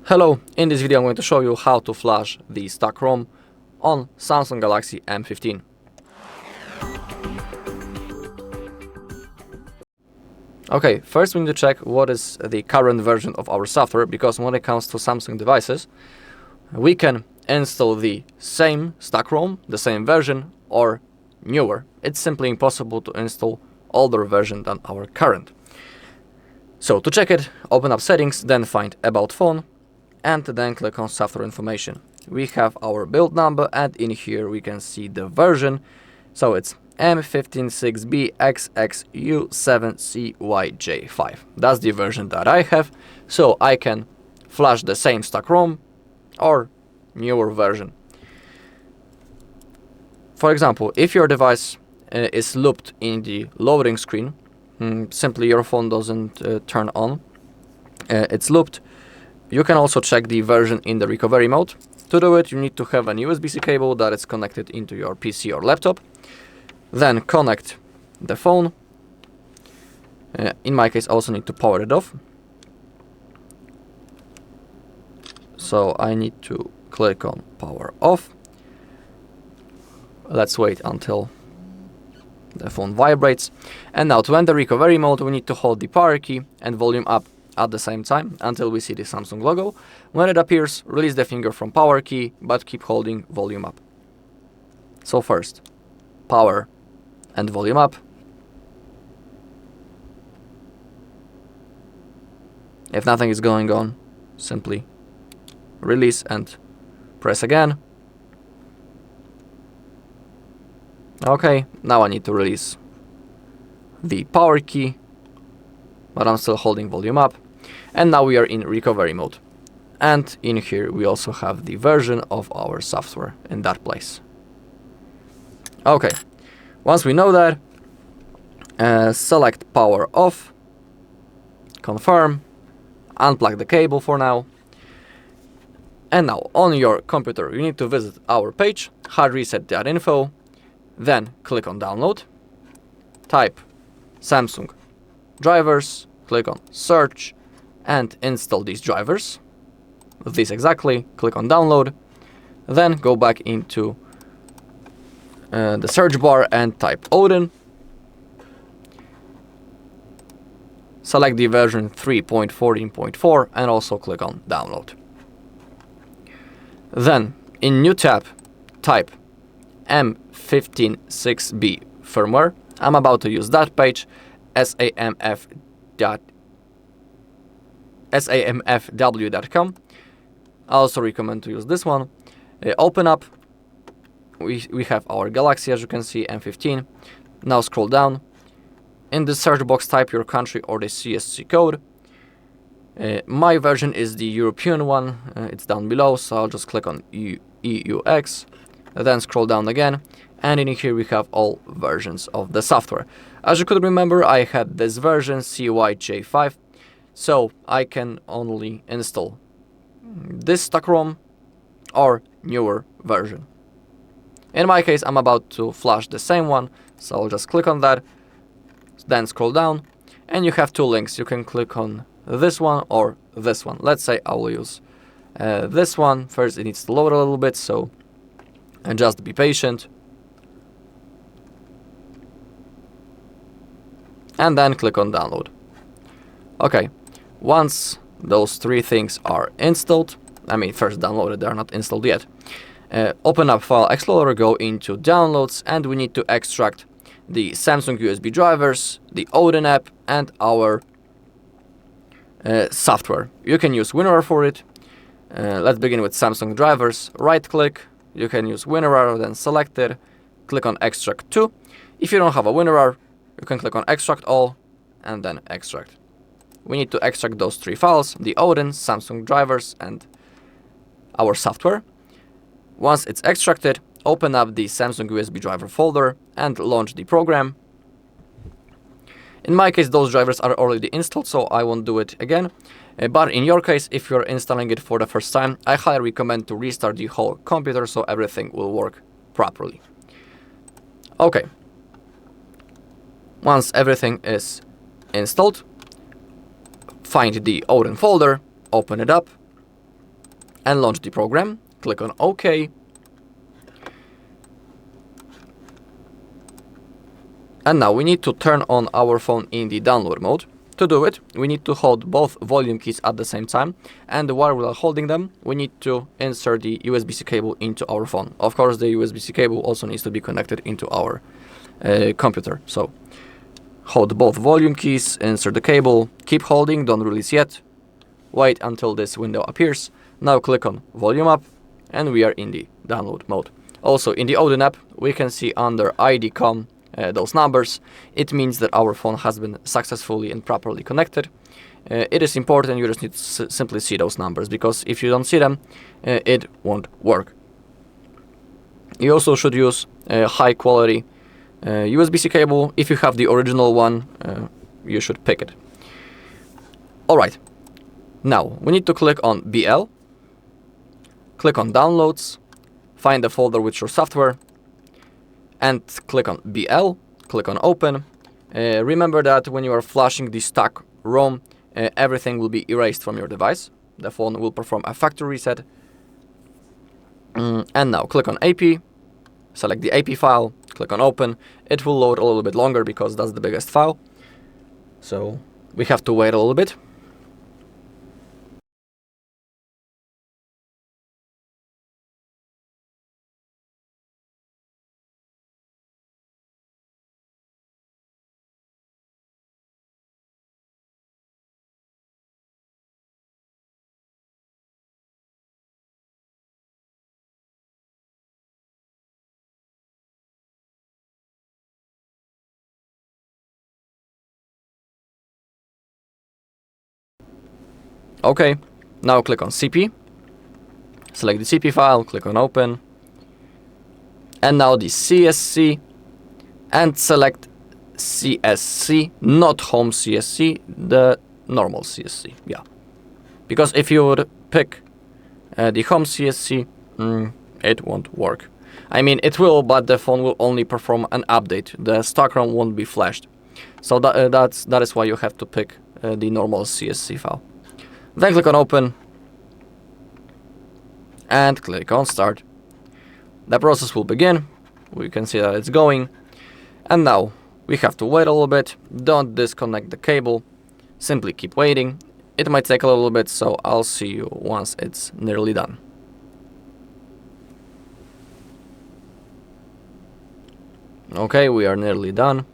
Hello, in this video I'm going to show you how to flash the stock ROM on Samsung Galaxy M15. Okay, first we need to check what is the current version of our software, because when it comes to Samsung devices, we can install the same stock ROM, the same version, or newer. It's simply impossible to install older version than our current. So to check it, open up settings, then find about phone, and then click on software information. We have our build number, and in here we can see the version. So it's M156BXXU7CYJ5. That's the version that I have. So I can flash the same stock ROM or newer version. For example, if your device is looped in the loading screen, simply your phone doesn't turn on, it's looped. You can also check the version in the recovery mode. To do it, you need to have an USB-C cable that is connected into your PC or laptop. Then connect the phone. In my case, I also need to power it off. So I need to click on power off. Let's wait until the phone vibrates. And now to enter recovery mode, we need to hold the power key and volume up at the same time until we see the Samsung logo. When it appears, release the finger from power key, but keep holding volume up. So first, power and volume up. If nothing is going on, simply release and press again. Okay, now I need to release the power key, but I'm still holding volume up. And now we are in recovery mode. And in here we also have the version of our software in that place. Okay, once we know that, select power off, confirm, unplug the cable for now. And now on your computer you need to visit our page, HardReset.info, then click on download, type Samsung drivers, click on search, and install these drivers. This exactly, click on download, then go back into the search bar and type Odin. Select the version 3.14.4 and also click on download. Then in new tab, type M156B firmware. I'm about to use that page, samfw.com. I also recommend to use this one. Open up. We have our Galaxy, as you can see, M15. Now scroll down. In the search box, type your country or the CSC code. My version is the European one. It's down below, so I'll just click on EUX. Then scroll down again. And in here we have all versions of the software. As you could remember, I had this version CYJ5, so I can only install this stock ROM or newer version. In my case, I'm about to flash the same one, so I'll just click on that, then scroll down, and you have two links. You can click on this one or this one. Let's say I will use this one. First, it needs to load a little bit, so and just be patient. And then click on download. Okay, once those three things are installed, first downloaded, they are not installed yet. Open up File Explorer, go into downloads, and we need to extract the Samsung USB drivers, the Odin app, and our software. You can use WinRAR for it. Let's begin with Samsung drivers. Right click, you can use WinRAR, then select it, click on extract to. If you don't have a WinRAR, you can click on extract all and then extract. We need to extract those three files, the Odin, Samsung drivers, and our software. Once it's extracted, open up the Samsung USB driver folder and launch the program. In my case, those drivers are already installed, so I won't do it again. But in your case, if you're installing it for the first time, I highly recommend to restart the whole computer so everything will work properly. Okay. Once everything is installed, find the Odin folder, open it up, and launch the program. Click on OK. And now we need to turn on our phone in the download mode. To do it, we need to hold both volume keys at the same time, and while we are holding them, we need to insert the USB-C cable into our phone. Of course, the USB-C cable also needs to be connected into our computer. So hold both volume keys, insert the cable, keep holding, don't release yet. Wait until this window appears. Now click on volume up, and we are in the download mode. Also in the Odin app, we can see under ID.com those numbers. It means that our phone has been successfully and properly connected. It is important you just need to simply see those numbers, because if you don't see them, it won't work. You also should use a high quality USB-C cable. If you have the original one, you should pick it. Alright, now we need to click on BL, click on downloads, find the folder with your software, and click on BL, click on open. Remember that when you are flashing the stock ROM, everything will be erased from your device. The phone will perform a factory reset. And now click on AP, select the AP file, click on open. It will load a little bit longer because that's the biggest file. So we have to wait a little bit. Okay, now click on CP, select the CP file, click on open, and now the CSC, and select CSC, not home CSC, the normal CSC, yeah. Because if you would pick the home CSC, it won't work. I mean, it will, but the phone will only perform an update. The stock ROM won't be flashed. So that is why you have to pick the normal CSC file. Then click on open and click on start. The process will begin. We can see that it's going. And now we have to wait a little bit. Don't disconnect the cable. Simply keep waiting. It might take a little bit, so I'll see you once it's nearly done. Okay, we are nearly done.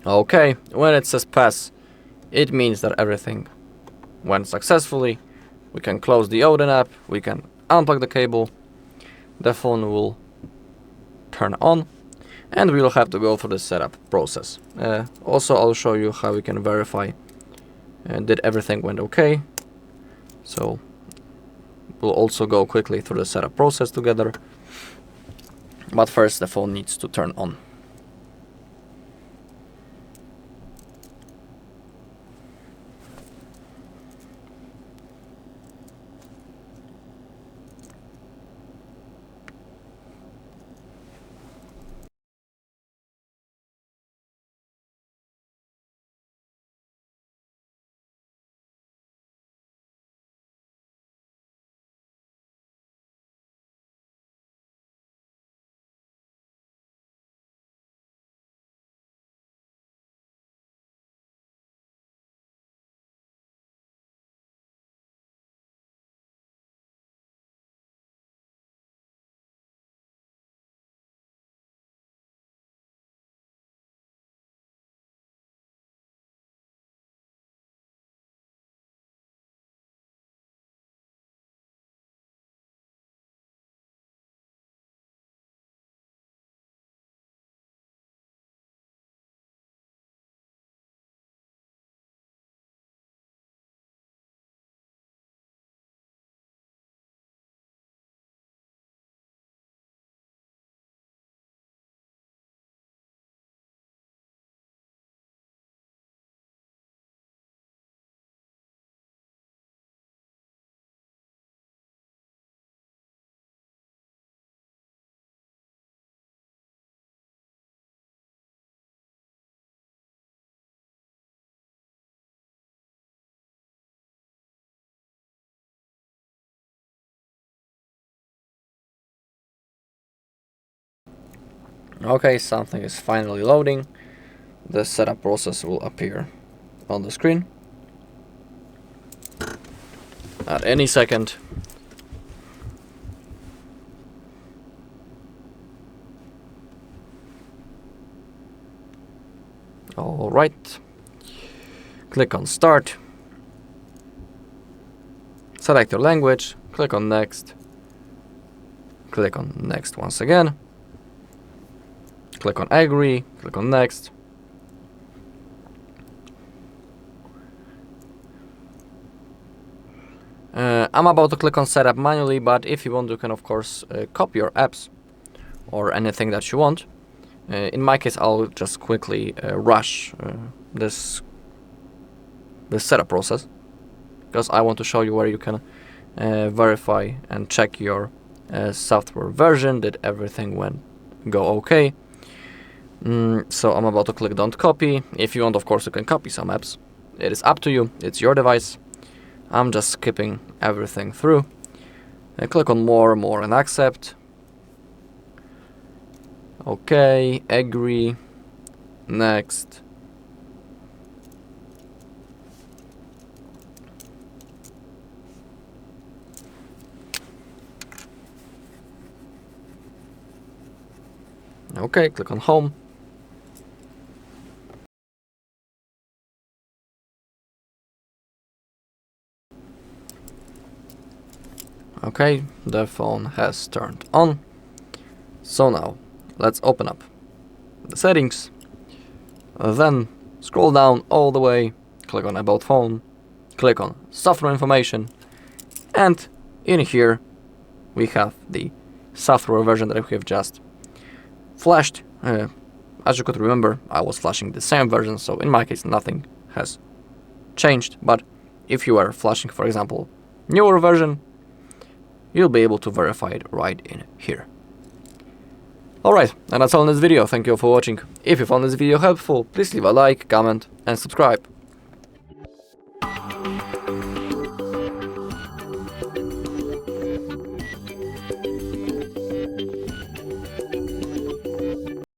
Okay, when it says pass, it means that everything went successfully. We can close the Odin app, we can unplug the cable, the phone will turn on, and we will have to go through the setup process. Also, I'll show you how we can verify did everything went okay. So we'll also go quickly through the setup process together. But first, the phone needs to turn on. Okay, something is finally loading. The setup process will appear on the screen at any second. Alright, click on Start, select your language, click on Next, click on Next once again, click on Agree, click on Next. I'm about to click on Setup manually, but if you want, you can of course copy your apps or anything that you want. In my case, I'll just quickly rush this setup process, because I want to show you where you can verify and check your software version, did everything go okay. So I'm about to click Don't Copy. If you want, of course, you can copy some apps. It is up to you, it's your device. I'm just skipping everything through. Click on More, and Accept. Okay, Agree, Next. Okay, click on Home. Okay, the phone has turned on. So now, let's open up the settings, then scroll down all the way, click on About Phone, click on Software Information, and in here we have the software version that we have just flashed. As you could remember, I was flashing the same version, so in my case nothing has changed, but if you are flashing, for example, newer version, you'll be able to verify it right in here. Alright, and that's all in this video. Thank you all for watching. If you found this video helpful, please leave a like, comment, and subscribe.